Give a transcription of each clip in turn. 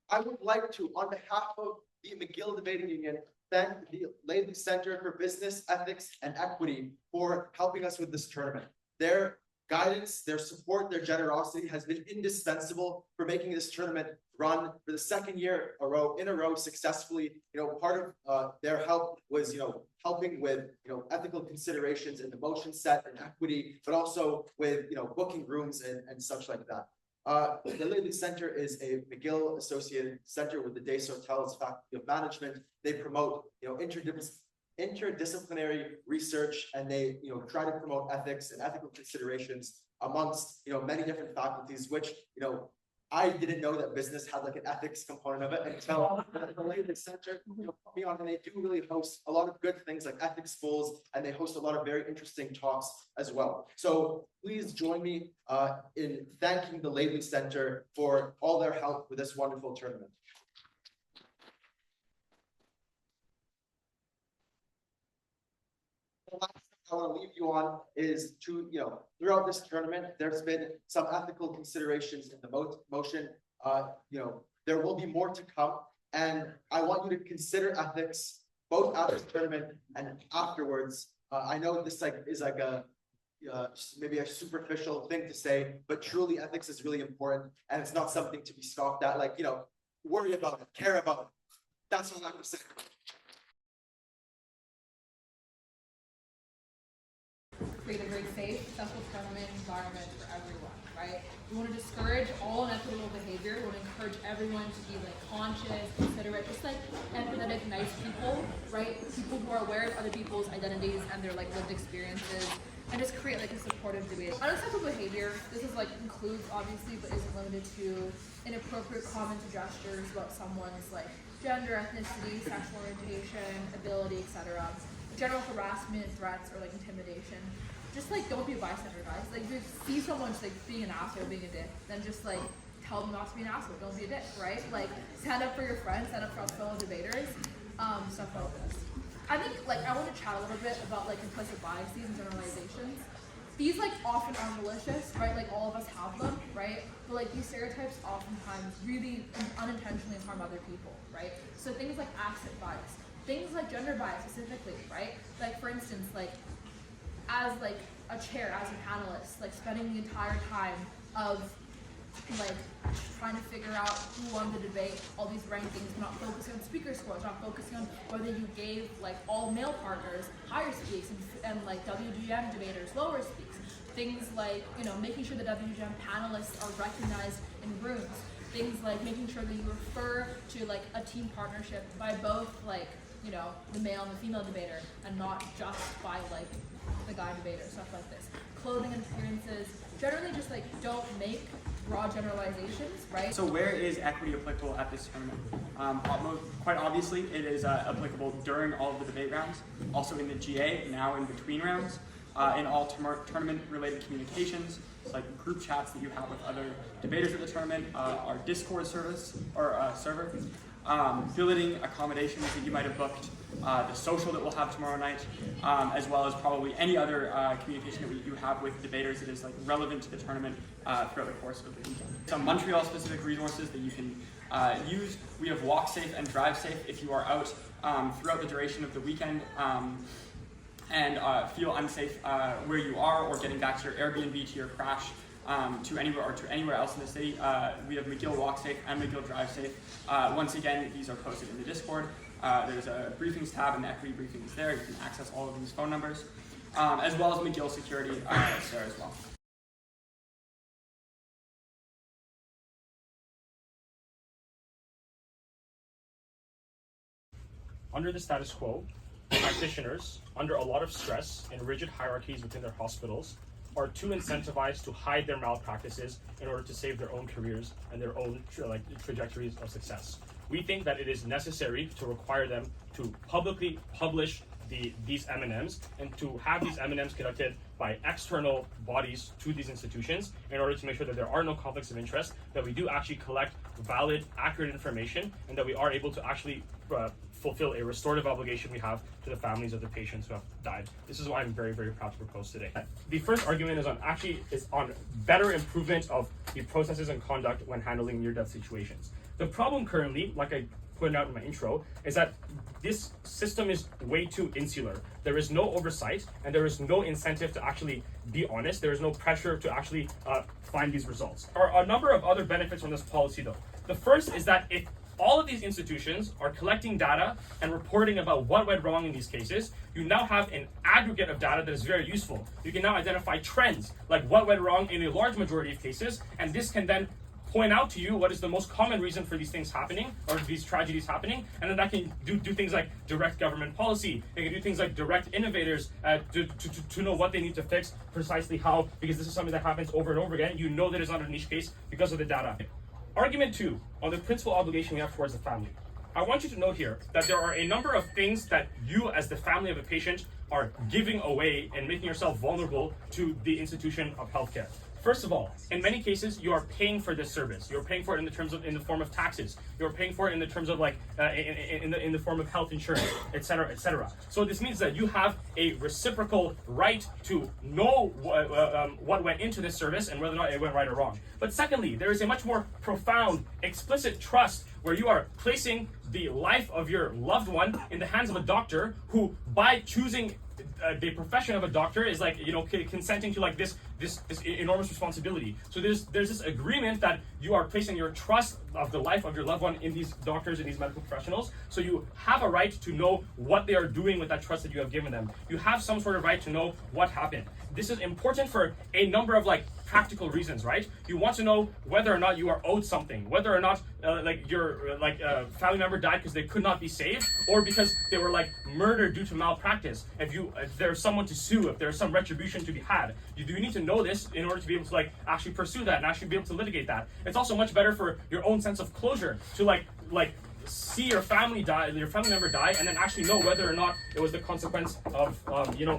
I would like to, on behalf of the McGill Debating Union, thank the Laidley Centre for Business, Ethics, and Equity for helping us with this tournament. Their guidance, their support, their generosity has been indispensable for making this tournament run for the second year in a row successfully. Part of their help was, helping with, ethical considerations in the motion set and equity, but also with, booking rooms and such like that. The Laidley Centre is a McGill associated center with the Des Hotels Faculty of Management. They promote, interdisciplinary research, and they, try to promote ethics and ethical considerations amongst, many different faculties, which, I didn't know that business had like an ethics component of it until the Laidley Centre put me on, and they do really host a lot of good things like ethics schools, and they host a lot of very interesting talks as well. So please join me in thanking the Laidley Centre for all their help with this wonderful tournament. The last thing I want to leave you on is to, throughout this tournament, there's been some ethical considerations in the motion. There will be more to come, and I want you to consider ethics both after the tournament and afterwards. I know this is like a maybe a superficial thing to say, but truly ethics is really important, and it's not something to be scoffed at. Like, worry about it, care about it. That's what I'm going to say. Create a very safe, successful tournament environment for everyone, right? We want to discourage all unethical behavior. We want to encourage everyone to be conscious, considerate, just empathetic, nice people, right? People who are aware of other people's identities and their lived experiences, and just create a supportive debate. Unacceptable behavior, this includes obviously, but isn't limited to inappropriate comments or gestures about someone's gender, ethnicity, sexual orientation, ability, etc. General harassment, threats, or intimidation. Just don't be a bystander, guys. If you see someone just being an asshole, being a dick, then just tell them not to be an asshole. Don't be a dick, right? Stand up for your friends, stand up for fellow debaters, stuff like this. I think I want to chat a little bit about implicit biases and generalizations. These often are malicious, right? All of us have them, right? But these stereotypes oftentimes really unintentionally harm other people, right? So things like accent bias, things like gender bias specifically, right? For instance, as a chair, as a panelist, spending the entire time of trying to figure out who won the debate, all these rankings, not focusing on speaker scores, not focusing on whether you gave all male partners higher speaks and WGM debaters lower speaks. Things making sure the WGM panelists are recognized in rooms. Things making sure that you refer to a team partnership by both the male and the female debater, and not just by the guy debater, stuff like this. Clothing and appearances, generally just don't make broad generalizations, right? So where is equity applicable at this tournament? Quite obviously, it is applicable during all of the debate rounds, also in the GA, now in between rounds, in all tournament-related communications, group chats that you have with other debaters at the tournament, our Discord service or server, billeting accommodations that you might have booked, the social that we'll have tomorrow night, as well as probably any other communication that you have with debaters that is relevant to the tournament throughout the course of the weekend. Some Montreal-specific resources that you can use. We have Walk Safe and Drive Safe if you are out throughout the duration of the weekend and feel unsafe where you are or getting back to your Airbnb, to your crash. To anywhere else in the city. We have McGill Walk Safe and McGill Drive Safe. Once again, these are posted in the Discord. There's a briefings tab and the equity briefings there. You can access all of these phone numbers, as well as McGill Security there as well. Under the status quo, practitioners, under a lot of stress and rigid hierarchies within their hospitals, are too incentivized to hide their malpractices in order to save their own careers and their own trajectories of success. We think that it is necessary to require them to publicly publish these M&Ms and to have these M&Ms conducted by external bodies to these institutions in order to make sure that there are no conflicts of interest, that we do actually collect valid, accurate information, and that we are able to actually fulfill a restorative obligation we have to the families of the patients who have died. This is why I'm very, very proud to propose today. The first argument is on better improvement of the processes and conduct when handling near-death situations. The problem currently, like I pointed out in my intro, is that this system is way too insular. There is no oversight, and there is no incentive to actually be honest. There is no pressure to actually find these results. There are a number of other benefits from this policy, though. The first is that if all of these institutions are collecting data and reporting about what went wrong in these cases, you now have an aggregate of data that is very useful. You can now identify trends, like what went wrong in a large majority of cases, and this can then point out to you what is the most common reason for these things happening, or these tragedies happening, and then that can do things like direct government policy. It can do things like direct innovators to know what they need to fix, precisely how, because this is something that happens over and over again. You know that it's not a niche case because of the data. Argument 2, on the principal obligation we have towards the family. I want you to note here that there are a number of things that you, as the family of a patient, are giving away and making yourself vulnerable to the institution of healthcare. First of all, in many cases, you are paying for this service. You're paying for it in the form of taxes. You're paying for it in the terms of in the form of health insurance, etc., etc. So this means that you have a reciprocal right to know what went into this service and whether or not it went right or wrong. But secondly, there is a much more profound, explicit trust where you are placing the life of your loved one in the hands of a doctor who, by choosing the profession of a doctor, is consenting to this enormous responsibility. So there's this agreement that you are placing your trust of the life of your loved one in these doctors and these medical professionals. So you have a right to know what they are doing with that trust that you have given them. You have some sort of right to know what happened. This is important for a number of practical reasons, right? You want to know whether or not you are owed something, whether or not your family member died because they could not be saved, or because they were murdered due to malpractice. If there's someone to sue, if there's some retribution to be had, you need to know this in order to be able to actually pursue that and actually be able to litigate that. It's also much better for your own sense of closure to see your family member die, and then actually know whether or not it was the consequence of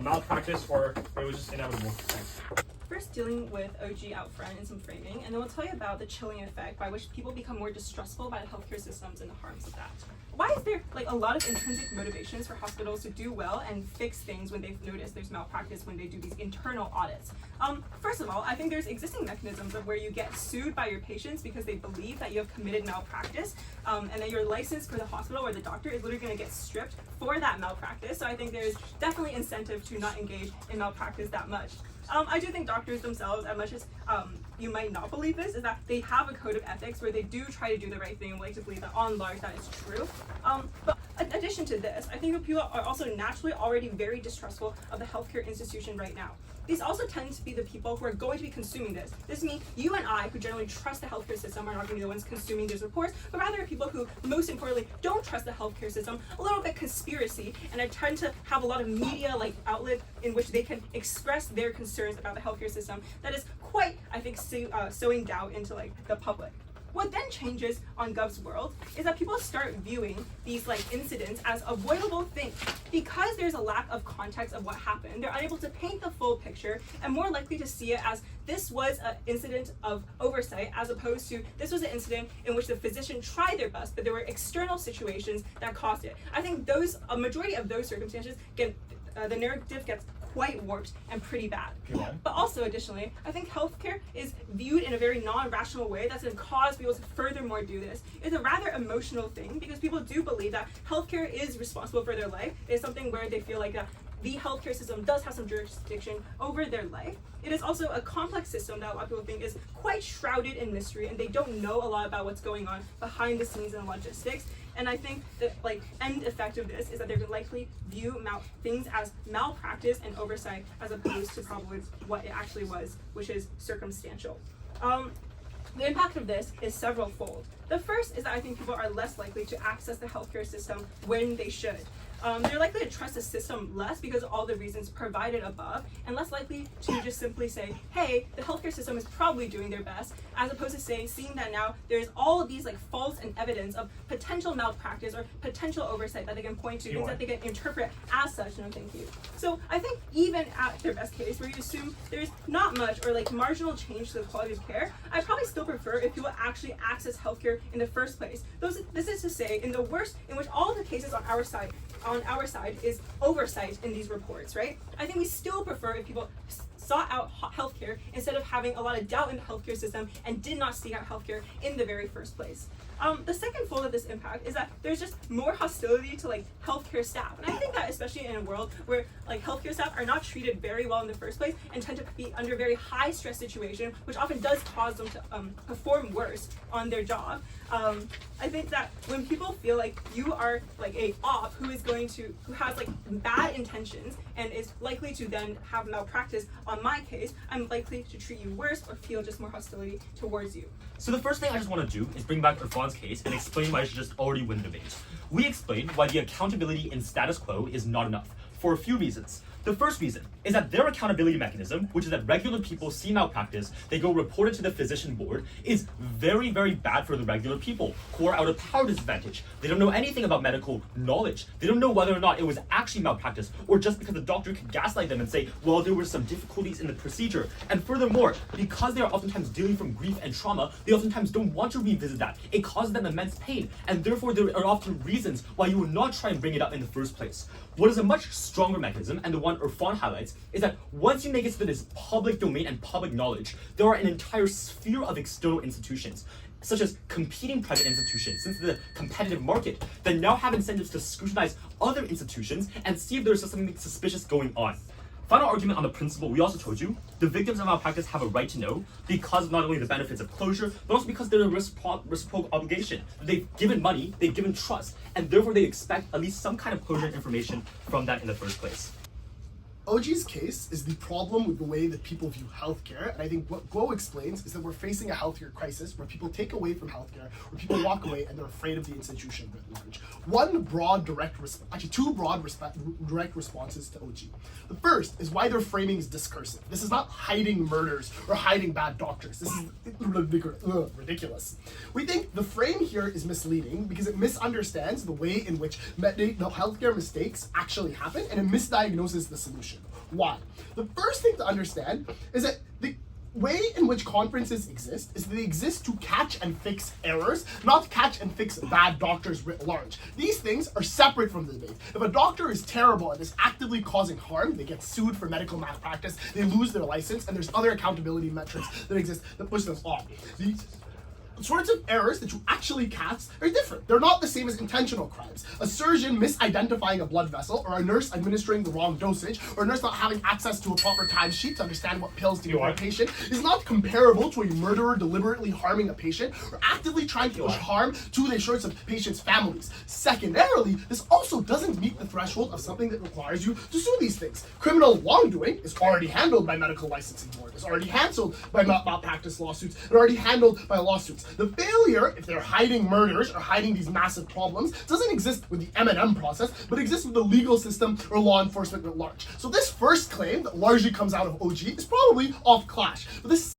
malpractice or it was just inevitable. Thanks. First, dealing with OG out front and some framing, and then we'll tell you about the chilling effect by which people become more distrustful by the healthcare systems and the harms of that. Why is there a lot of intrinsic motivations for hospitals to do well and fix things when they've noticed there's malpractice when they do these internal audits? First of all, I think there's existing mechanisms of where you get sued by your patients because they believe that you have committed malpractice, and then your license for the hospital or the doctor is literally going to get stripped for that malpractice. So I think there's definitely incentive to not engage in malpractice that much. I do think doctors themselves, as much as you might not believe this, is that they have a code of ethics where they do try to do the right thing and like to believe that on large that is true. But in addition to this, I think that people are also naturally already very distrustful of the healthcare institution right now. These also tend to be the people who are going to be consuming this. This means you and I, who generally trust the healthcare system, are not going to be the ones consuming these reports, but rather people who, most importantly, don't trust the healthcare system, a little bit conspiracy, and I tend to have a lot of media outlet in which they can express their concerns about the healthcare system that is quite, I think, sowing doubt into the public. What then changes on Gov's world is that people start viewing these incidents as avoidable things. Because there's a lack of context of what happened, they're unable to paint the full picture and more likely to see it as this was an incident of oversight as opposed to this was an incident in which the physician tried their best, but there were external situations that caused it. I think a majority of those circumstances the narrative gets quite warped and pretty bad. Yeah. But also, additionally, I think healthcare is viewed in a very non-rational way that's going to cause people to furthermore do this. It's a rather emotional thing because people do believe that healthcare is responsible for their life. It's something where they feel like the healthcare system does have some jurisdiction over their life. It is also a complex system that a lot of people think is quite shrouded in mystery, and they don't know a lot about what's going on behind the scenes and logistics. And I think that end effect of this is that they're likely view things as malpractice and oversight as opposed to probably what it actually was, which is circumstantial. The impact of this is several fold. The first is that I think people are less likely to access the healthcare system when they should. They're likely to trust the system less because of all the reasons provided above, and less likely to just simply say, hey, the healthcare system is probably doing their best, as opposed to seeing that now there's all of these false and evidence of potential malpractice or potential oversight that they can point to, things that they can interpret as such. No, thank you. So I think even at their best case, where you assume there's not much or marginal change to the quality of care, I probably still prefer if people actually access healthcare in the first place. This is to say, in the worst, in which all of the cases on our side is oversight in these reports, right? I think we still prefer if people sought out healthcare instead of having a lot of doubt in the healthcare system and did not seek out healthcare in the very first place. The second fold of this impact is that there's just more hostility to like healthcare staff, and I think that especially in a world where like healthcare staff are not treated very well in the first place and tend to be under very high stress situation, which often does cause them to perform worse on their job. I think that when people feel like you are like a op who has like bad intentions and is likely to then have malpractice on my case, I'm likely to treat you worse or feel just more hostility towards you. So the first thing I just want to do is bring back Irfan's case and explain why I should just already win the debate. We explained why the accountability in status quo is not enough, for a few reasons. The first reason is that their accountability mechanism, which is that regular people see malpractice, they go report it to the physician board, is very, very bad for the regular people who are out of power disadvantage. They don't know anything about medical knowledge. They don't know whether or not it was actually malpractice or just because the doctor could gaslight them and say, well, there were some difficulties in the procedure. And furthermore, because they are oftentimes dealing from grief and trauma, they oftentimes don't want to revisit that. It causes them immense pain, and therefore there are often reasons why you would not try and bring it up in the first place. What is a much stronger mechanism, and the one Irfan highlights, is that once you make it so that it's public domain and public knowledge, there are an entire sphere of external institutions, such as competing private institutions, since the competitive market, that now have incentives to scrutinize other institutions and see if there's something suspicious going on. Final argument on the principle we also told you, the victims of malpractice have a right to know because of not only the benefits of closure, but also because they're a reciprocal obligation. They've given money, they've given trust, and therefore they expect at least some kind of closure and information from that in the first place. OG's case is the problem with the way that people view healthcare, and I think what Guo explains is that we're facing a healthcare crisis where people take away from healthcare, where people walk away and they're afraid of the institution writ large. Two broad direct responses to OG. The first is why their framing is discursive. This is not hiding murders or hiding bad doctors. This is ridiculous. We think the frame here is misleading because it misunderstands the way in which healthcare mistakes actually happen, and it misdiagnoses the solution. Why? The first thing to understand is that the way in which conferences exist is that they exist to catch and fix errors, not catch and fix bad doctors writ large. These things are separate from the debate. If a doctor is terrible and is actively causing harm, they get sued for medical malpractice, they lose their license, and there's other accountability metrics that exist that push them off. The sorts of errors that you actually catch are different. They're not the same as intentional crimes. A surgeon misidentifying a blood vessel, or a nurse administering the wrong dosage, or a nurse not having access to a proper timesheet to understand what pills to give a patient is not comparable to a murderer deliberately harming a patient or actively trying to push harm to the assurance of patients' families. Secondarily, this also doesn't meet the threshold of something that requires you to sue these things. Criminal wrongdoing is already handled by medical licensing board, is already handled by malpractice lawsuits, and already handled by lawsuits. The failure, if they're hiding murders or hiding these massive problems, doesn't exist with the M&M process, but exists with the legal system or law enforcement at large. So this first claim that largely comes out of OG is probably off clash. But this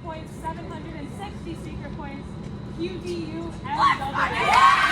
points, 760 secret points, QDU, and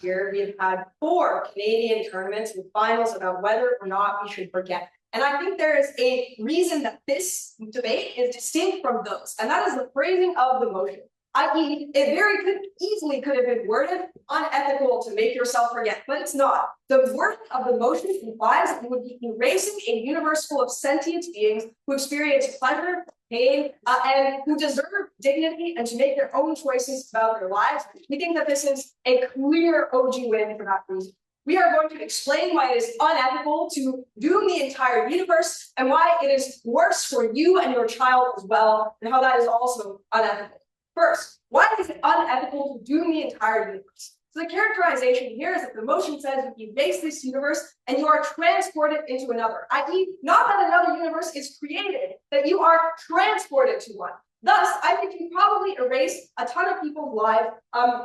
Year, we have had 4 Canadian tournaments with finals about whether or not we should forget. And I think there is a reason that this debate is distinct from those, and that is the phrasing of the motion. I.e., it easily could have been worded unethical to make yourself forget, but it's not. The wording of the motion implies that you would be erasing a universe full of sentient beings who experience pleasure, pain, and who deserve dignity and to make their own choices about their lives. We think that this is a clear OG win for that reason. We are going to explain why it is unethical to doom the entire universe and why it is worse for you and your child as well, and how that is also unethical. First, why is it unethical to doom the entire universe? So the characterization here is that the motion says you erase this universe and you are transported into another, i.e., not that another universe is created, that you are transported to one. Thus, I think you probably erase a ton of people's lives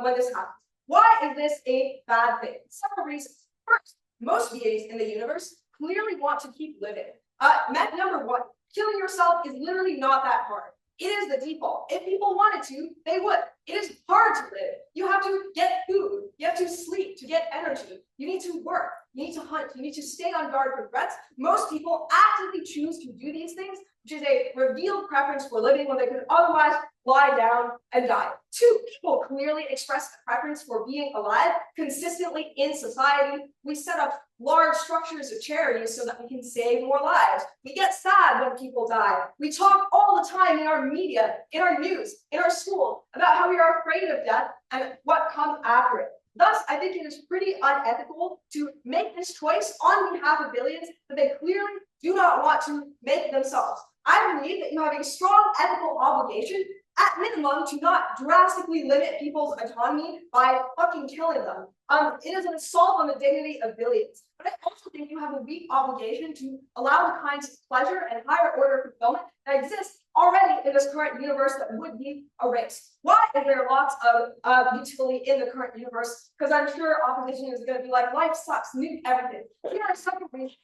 when this happens. Why is this a bad thing? Several reasons. First, most beings in the universe clearly want to keep living. Number 1, killing yourself is literally not that hard. It is the default. If people wanted to, they would. It is hard to live. You have to get food. You have to sleep to get energy. You need to work. you need to hunt, you need to stay on guard for threats. Most people actively choose to do these things, which is a revealed preference for living when they could otherwise lie down and die. 2, people clearly express a preference for being alive consistently in society. We set up large structures of charities so that we can save more lives. We get sad when people die. We talk all the time in our media, in our news, in our school about how we are afraid of death and what comes after it. Thus, I think it is pretty unethical to make this choice on behalf of billions that they clearly do not want to make themselves. I believe that you have a strong ethical obligation, at minimum, to not drastically limit people's autonomy by fucking killing them. It is an assault on the dignity of billions. But I also think you have a weak obligation to allow the kinds of pleasure and higher order fulfillment that exist already in this current universe that would be erased. Why is there lots of utility in the current universe? Because I'm sure opposition is going to be like, life sucks, nuke everything. Here are some reasons.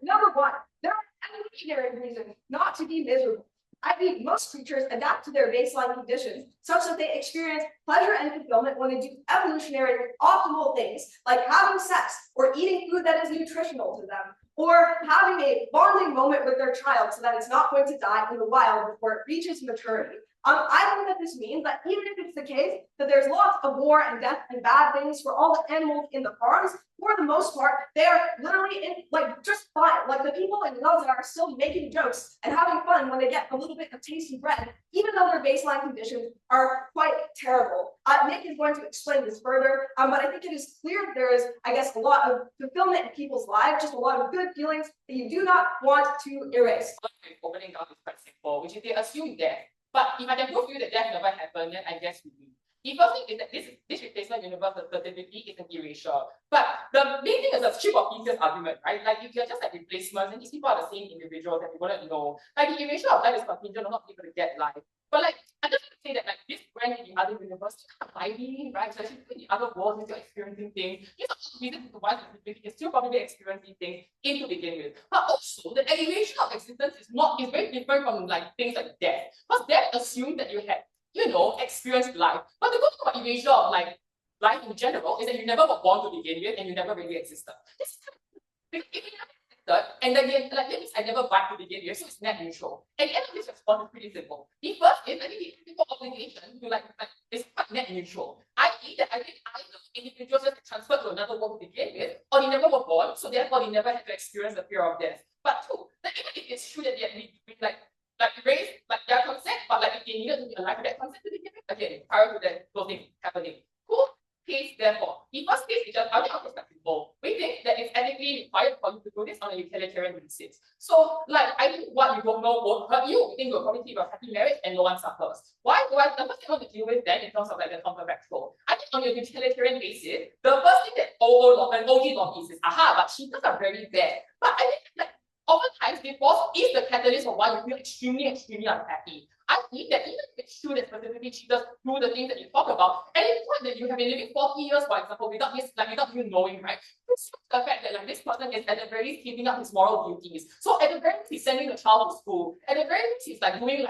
Number 1, there are evolutionary reasons not to be miserable. I think most creatures adapt to their baseline conditions such that they experience pleasure and fulfillment when they do evolutionary optimal things like having sex or eating food that is nutritional to them, or having a bonding moment with their child so that it's not going to die in the wild before it reaches maturity. I think that this means that even if it's the case that there's lots of war and death and bad things for all the animals in the farms, for the most part, they are literally just fine. Like the people in Gaza are still making jokes and having fun when they get a little bit of tasty bread, even though their baseline conditions are quite terrible. Nick is going to explain this further, but I think it is clear that there is, I guess, a lot of fulfillment in people's lives, just a lot of good feelings that you do not want to erase. Opening down is quite simple, which is they assume death. But if I can prove you that death never happened, then I guess we win. The first thing is that this replacement universe, the certainty is an erasure. But the main thing is a chip of pieces argument, right? Like if you're just like replacements, and these people are the same individuals and we wouldn't know. Like the erasure of life is contingent on not being able to get life. But like I just want to say that like this brand in the other universe, you can't buy me, right? So actually in the other worlds, if you're experiencing things, these are the reasons why you're still probably experiencing things in to begin with. But also the elevation of existence is very different from like things like death. Because death assumes that you had, experienced life. But the good thing about erasure of like life in general is that you never were born to begin with and you never really existed. This is kind of, if you never existed, and then like that means I never died to begin with, so it's net neutral. And the end of this response is pretty simple. The first is I think the ethical obligation to like is quite net neutral. I.e. that I think either individuals just transferred to another world to begin with, or they never were born, so therefore they never had to experience the fear of death. But 2, that even if it's true that they had raised their consent, but like if they needed to be alive with that consent to begin with, again, prior to that those things happening. Cool case, therefore. The first case is just our perspective. We think that it's ethically required for you to do this on a utilitarian basis. So, like, I think what you don't know won't hurt you. We think you'll probably keep a happy marriage and no one suffers. Why do the first thing I want to deal with then in terms of like the counterfactual? I think on a utilitarian basis, the first thing that an OG lobby is, but cheaters are very bad. But I think like oftentimes divorce is the catalyst for why you feel extremely, extremely unhappy. I think that even if it's true that specifically cheaters do the things that you talk about, and it's not that you have been living 40 years, for example, without you knowing, right? It's the fact that like this person is at the very least keeping up his moral duties. So at the very least, he's sending the child to school. At the very least, he's like doing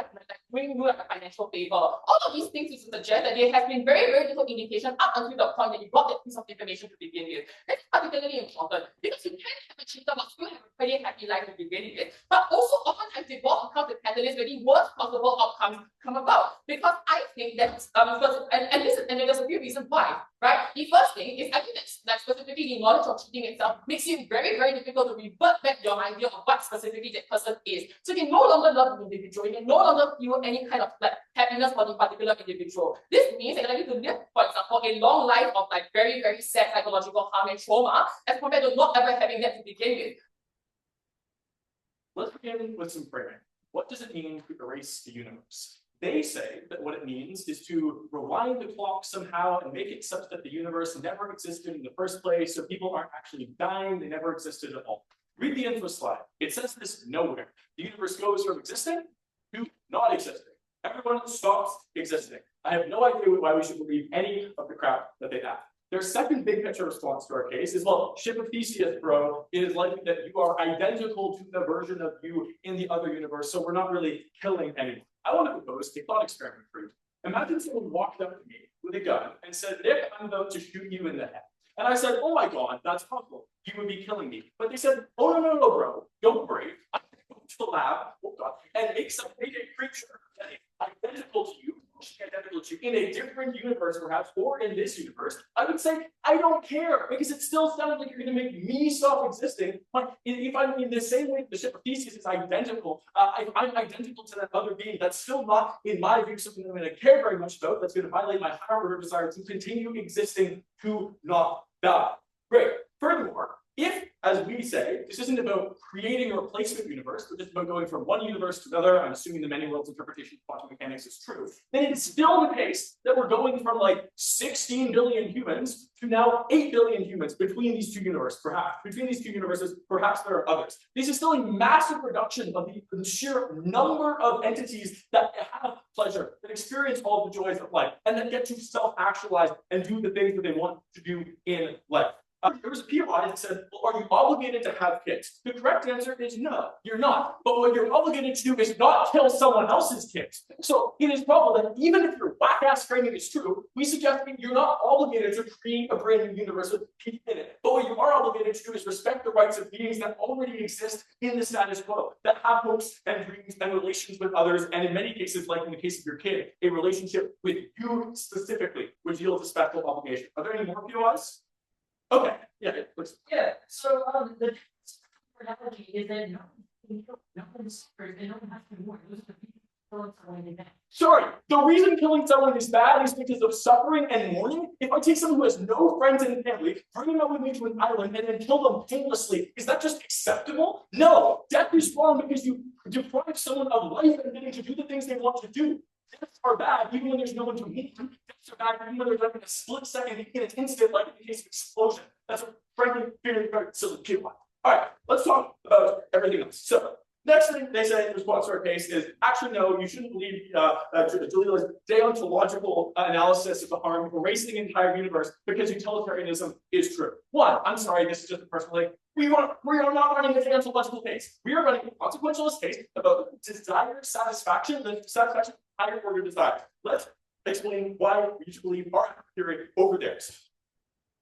doing you like a financial favor. All of these things is to suggest that there has been very, very little indication up until the point that you got that piece of information to begin with. That's particularly important because you can have a cheater but still have a pretty happy life to begin with. But also oftentimes divorce becomes the catalyst where the worst possible outcomes come about. Because I think that and there's a few reasons why, right? The first thing is I think that specifically the knowledge of cheating itself makes it very, very difficult to revert back your idea of what specifically that person is. So you no longer love the individual, you can no longer feel any kind of like happiness for the particular individual. This means that you to live, for example, a long life of like very, very sad psychological harm and trauma as compared to not ever having that to begin with. Let's begin with some framing. What does it mean to erase the universe? They say that what it means is to rewind the clock somehow and make it such that the universe never existed in the first place, so people aren't actually dying, they never existed at all. Read the info slide. It says this nowhere. The universe goes from existing to not existing. Everyone stops existing. I have no idea why we should believe any of the crap that they have. Their second big picture response to our case is, well, ship of Theseus, bro. It is likely that you are identical to the version of you in the other universe, so we're not really killing anyone. I want to propose a thought experiment for you. Imagine someone walked up to me with a gun and said, Nick, I'm about to shoot you in the head. And I said, oh my God, that's possible. you would be killing me. But they said, oh, no, bro, don't worry. I'm going to go to the lab, and make some creature that is identical to you, in a different universe, perhaps, or in this universe. I would say, I don't care, because it still sounds like you're going to make me stop existing. But if I'm in the same way the ship of Theseus is identical, if I'm identical to that other being, that's still not, in my view, something I'm going to care very much about. That's going to violate my higher order desire to continue existing, to not die. Great. Furthermore, if, as we say, this isn't about creating a replacement universe, but just about going from one universe to another, I'm assuming the many worlds interpretation of quantum mechanics is true, then it's still the case that we're going from like 16 billion humans to now 8 billion humans between these two universes, perhaps. Between these two universes, perhaps there are others. This is still a massive reduction of the sheer number of entities that have pleasure, that experience all the joys of life, and that get to self-actualize and do the things that they want to do in life. There was a POI that said, well, are you obligated to have kids? The correct answer is no, you're not. But what you're obligated to do is not kill someone else's kids. So it is probable that even if your whack-ass framing is true, we suggest that you're not obligated to create a brand new universe with people in it. But what you are obligated to do is respect the rights of beings that already exist in the status quo, that have hopes and dreams and relations with others, and in many cases, like in the case of your kid, a relationship with you specifically, which yields a special obligation. Are there any more POIs? Okay, yeah, please. Yeah, so the analogy is that no one suffers and no one has to mourn. Those are the people killing someone in that. Sorry, the reason killing someone is bad is because of suffering and mourning. If I take someone who has no friends and family, bring them up with me to an island, and then kill them painlessly, is that just acceptable? No, death is wrong because you deprive someone of life and getting to do the things they want to do. Deaths are bad even when there's no one to meet. Deaths are bad even when they're done in a split second, in an instant, like in the case of explosion. That's a frankly very silly POI. All right, let's talk about everything else. So, next thing they say in response to our case is, actually, no, you shouldn't believe Julia's deontological analysis of the harm of erasing the entire universe because utilitarianism is true. One, I'm sorry, this is just a personal thing. We are not running a deontological case. We are running a consequentialist case about desire satisfaction, the satisfaction of higher order desires. Let's explain why we should believe our theory over theirs.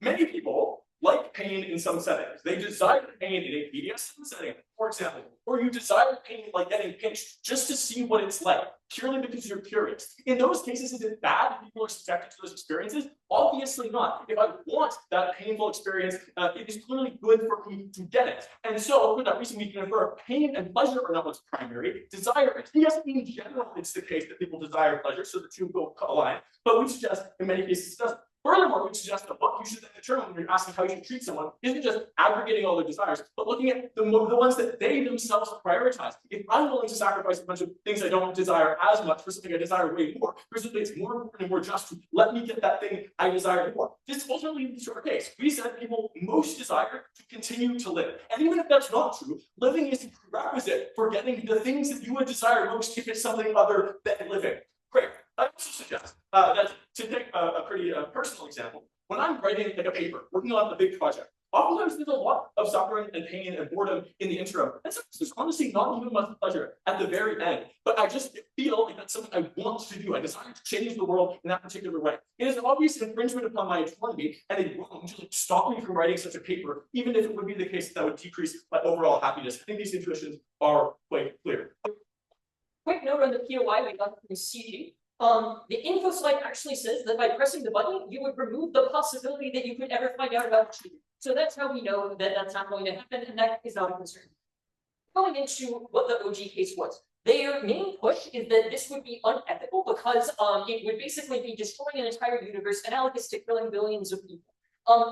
Many people like pain in some settings. They desire pain in a BDSM setting, for example, or you desire pain like getting pinched just to see what it's like, purely because you're curious. In those cases, is it bad if people are subjected to those experiences? Obviously not. If I want that painful experience, it is clearly good for me to get it. And so, for that reason, we can infer pain and pleasure are not what's primary. Desire, yes, in general, it's the case that people desire pleasure, so the two go align, but we suggest in many cases it doesn't. Furthermore, we suggest that what you should then determine when you're asking how you should treat someone isn't just aggregating all their desires, but looking at the ones that they themselves prioritize. If I'm willing to sacrifice a bunch of things I don't desire as much for something I desire way more, presumably it's more important and more just to let me get that thing I desire more. This ultimately leads to our case. We said people most desire to continue to live. And even if that's not true, living is a prerequisite for getting the things that you would desire most if it's something other than living. Great. I also suggest that to take a pretty personal example, when I'm writing like a paper, working on a big project, oftentimes there's a lot of suffering and pain and boredom in the interim. And sometimes there's honestly not even much pleasure at the very end. But I just feel like that's something I want to do. I desire to change the world in that particular way. It is an obvious infringement upon my autonomy and a wrong to stop me from writing such a paper, even if it would be the case that would decrease my overall happiness. I think these intuitions are quite clear. Quick note on the POI we got from CG. The info slide actually says that by pressing the button, you would remove the possibility that you could ever find out about cheating. So that's how we know that that's not going to happen, and that is not a concern. Going into what the OG case was, their main push is that this would be unethical because it would basically be destroying an entire universe analogous to killing billions of people.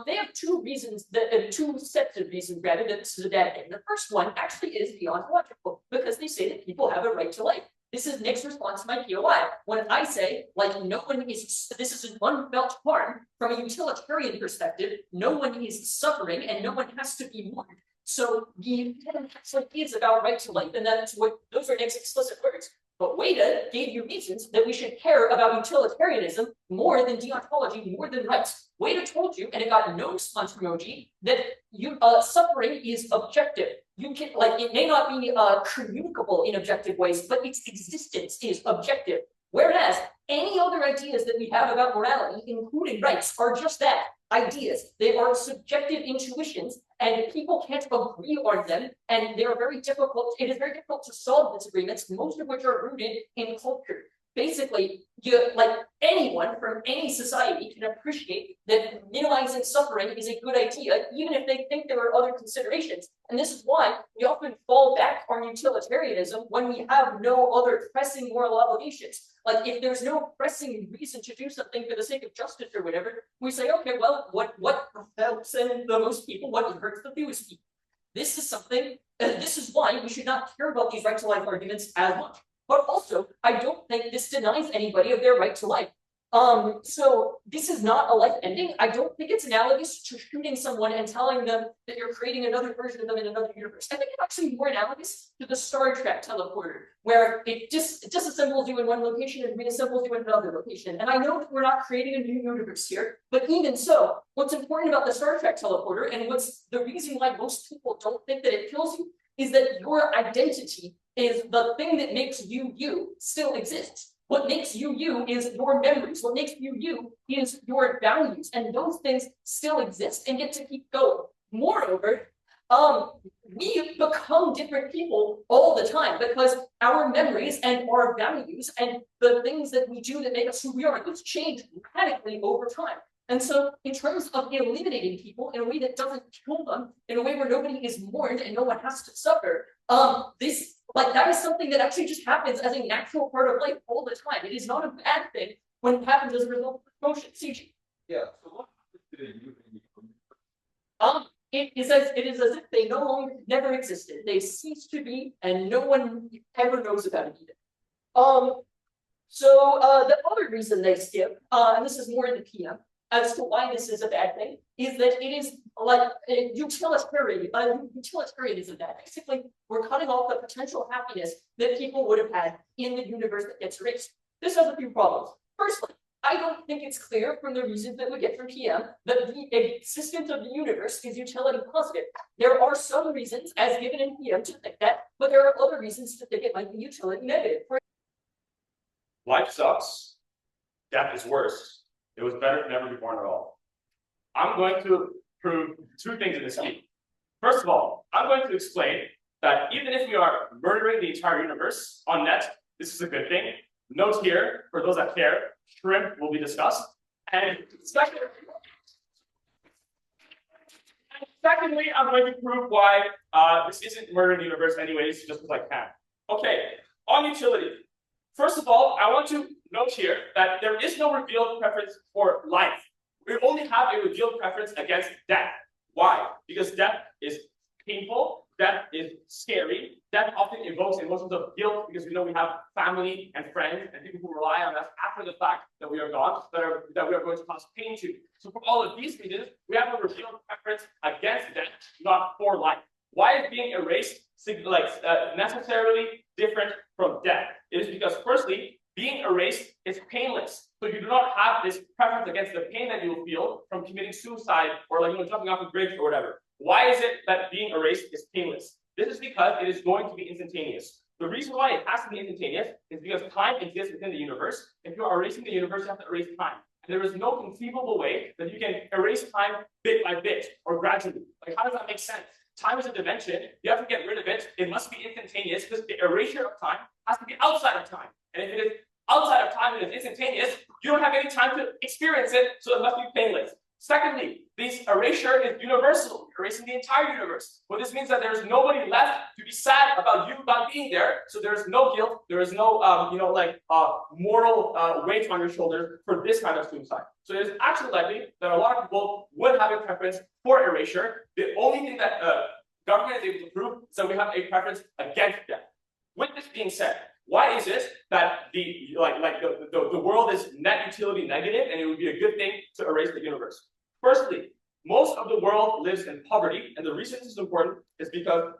They have two sets of reasons rather that this is a bad thing. The first one actually is deontological because they say that people have a right to life. This is Nick's response to my POI. When I say, like, this is an unfelt harm from a utilitarian perspective, no one is suffering and no one has to be mourned. So the actually is about right to life, and those are Nick's explicit words. But Wada gave you reasons that we should care about utilitarianism more than deontology, more than rights. Wada told you, and it got no response from OG, that suffering is objective. You can, it may not be communicable in objective ways, but its existence is objective. Whereas any other ideas that we have about morality, including rights, are just that. ideas. They are subjective intuitions, and people can't agree on them, and they are very difficult. It is very difficult to solve disagreements, most of which are rooted in culture. Basically, anyone from any society can appreciate that minimizing suffering is a good idea, even if they think there are other considerations. And this is why we often fall back on utilitarianism when we have no other pressing moral obligations. Like, if there's no pressing reason to do something for the sake of justice or whatever, we say, okay, well, what helps the most people, what hurts the fewest people? This is something, this is why we should not care about these right to life arguments as much. But also, I don't think this denies anybody of their right to life. So this is not a life ending. I don't think it's analogous to shooting someone and telling them that you're creating another version of them in another universe. I think it's actually more analogous to the Star Trek teleporter, where it disassembles you in one location and reassembles you in another location. And I know that we're not creating a new universe here, but even so, what's important about the Star Trek teleporter, and what's the reason why most people don't think that it kills you, is that your identity is the thing that makes you you still exists. What makes you you is your memories. What makes you you is your values, and those things still exist and get to keep going. Moreover, we become different people all the time because our memories and our values and the things that we do that make us who we are, those change radically over time. And so in terms of eliminating people in a way that doesn't kill them, in a way where nobody is mourned and no one has to suffer, that is something that actually just happens as a natural part of life all the time. It is not a bad thing when it happens as a result of promotion. CG. Yeah. So what happens to it is as if they never existed. They cease to be, and no one ever knows about it either. The other reason they skip, and this is more in the PM, as to why this is a bad thing, is that it is like utilitarianism that basically we're cutting off the potential happiness that people would have had in the universe that gets erased. This has a few problems. Firstly, I don't think it's clear from the reasons that we get from PM that the existence of the universe is utility positive. There are some reasons, as given in PM, to think that, but there are other reasons to think it might be utility negative. Life sucks. Death is worse. It was better to never be born at all. I'm going to prove two things in this speech. First of all, I'm going to explain that even if we are murdering the entire universe on net, this is a good thing. Note here, for those that care, shrimp will be discussed. And secondly, I'm going to prove why this isn't murdering the universe anyways, just because I can. Okay, on utility. First of all, I want to note here that there is no revealed preference for life. We only have a revealed preference against death. Why? Because death is painful, death is scary, death often evokes emotions of guilt because we know we have family and friends and people who rely on us after the fact that we are gone, that we are going to cause pain to. So for all of these reasons, we have a revealed preference against death, not for life. Why is being erased necessarily different from death? It is because, firstly, being erased is painless. So you do not have this preference against the pain that you will feel from committing suicide or jumping off a bridge or whatever. Why is it that being erased is painless? This is because it is going to be instantaneous. The reason why it has to be instantaneous is because time exists within the universe. If you are erasing the universe, you have to erase time. There is no conceivable way that you can erase time bit by bit or gradually. How does that make sense? Time is a dimension. You have to get rid of it. It must be instantaneous because the erasure of time has to be outside of time. And if it is outside of time and it's instantaneous, you don't have any time to experience it, so it must be painless. Secondly, this erasure is universal, erasing the entire universe. What this means that there's nobody left to be sad about you not being there, so there's no guilt, there is no moral weight on your shoulders for this kind of suicide. So it is actually likely that a lot of people would have a preference for erasure. The only thing that government is able to prove is that we have a preference against death. With this being said, why is it that the world is net utility negative and it would be a good thing to erase the universe? Firstly, most of the world lives in poverty, and the reason this is important is because,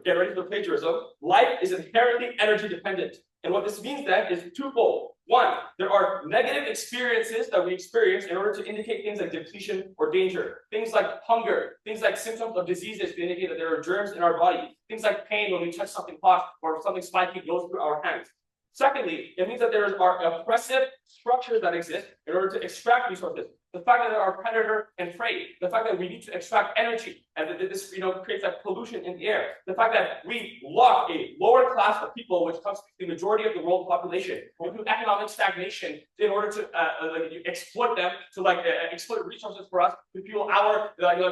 get ready for the plagiarism, life is inherently energy dependent. And what this means then is twofold. One, there are negative experiences that we experience in order to indicate things like depletion or danger. Things like hunger, things like symptoms of diseases to indicate that there are germs in our body. Things like pain when we touch something hot or something spiky goes through our hands. Secondly, it means that there are oppressive structures that exist in order to extract resources. the fact that there are predator and prey, the fact that we need to extract energy, and that this creates that pollution in the air, the fact that we lock a lower class of people, which constitutes the majority of the world population, into economic stagnation in order to exploit them, to exploit resources for us to fuel our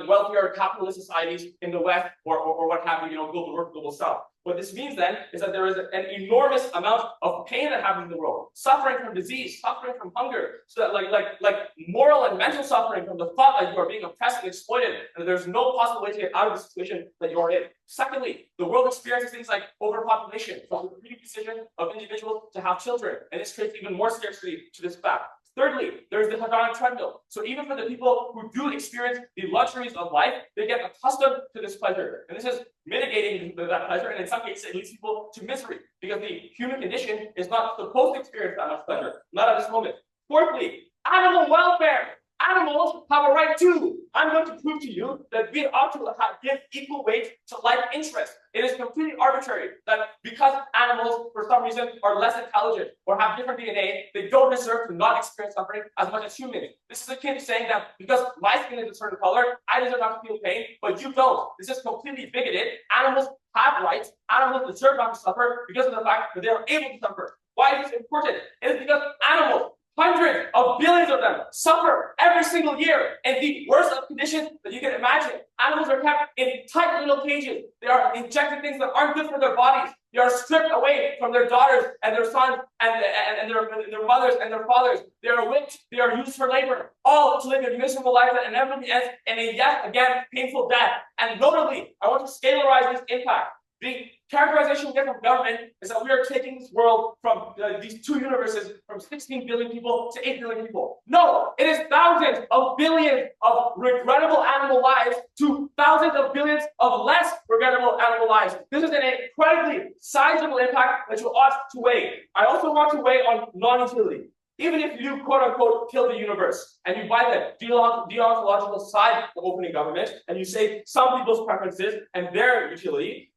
wealthier capitalist societies in the West or what have you, global north, global south. What this means then is that there is an enormous amount of pain that happens in the world, suffering from disease, suffering from hunger, so that like moral and mental suffering from the thought that you are being oppressed and exploited, and there's no possible way to get out of the situation that you are in. Secondly, the world experiences things like overpopulation, from the predisposition of individuals to have children, and this creates even more scarcity to this fact. Thirdly, there's the hedonic treadmill. So even for the people who do experience the luxuries of life, they get accustomed to this pleasure. And this is mitigating that pleasure, and in some cases it leads people to misery, because the human condition is not supposed to experience that much pleasure, not at this moment. Fourthly, animal welfare. Animals have a right too. I'm going to prove to you that we ought to give equal weight to life interest. It is completely arbitrary that because animals, for some reason, are less intelligent or have different DNA, they don't deserve to not experience suffering as much as humans. This is akin to saying that because my skin is a certain color, I deserve not to feel pain, but you don't. This is completely bigoted. Animals have rights. Animals deserve not to suffer because of the fact that they are able to suffer. Why is this important? It is because animals, hundreds of billions of them, suffer every single year in the worst of conditions that you can imagine. Animals are kept in tight little cages. They are injected things that aren't good for their bodies. They are stripped away from their daughters and their sons and their mothers and their fathers. They are whipped. They are used for labor, all to live a miserable life that inevitably ends in a yet again painful death. And notably, I want to scalarize this impact. The characterization we get from government is that we are taking this world from these two universes, from 16 billion people to 8 billion people. No, it is thousands of billions of regrettable animal lives to thousands of billions of less regrettable animal lives. This is an incredibly sizable impact that you ought to weigh. I also want to weigh on non-utility. Even if you, quote unquote, kill the universe and you buy the deontological side of opening government and you say some people's preferences and their utility,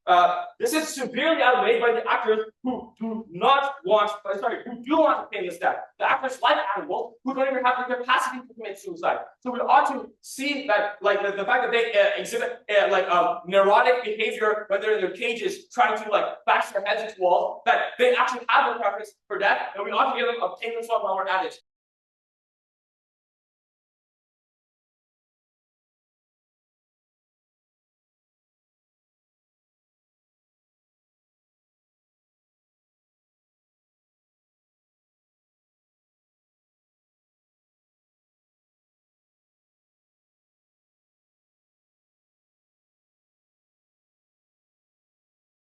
this is severely outweighed by the actors who do not want to pay this debt. The actors like animals who don't even have the capacity to commit suicide. So we ought to see that, the fact that they exhibit neurotic behavior when they're in their cages, trying to bash their heads into walls, that they actually have a preference for death, and we ought to give them a payment while we're at it.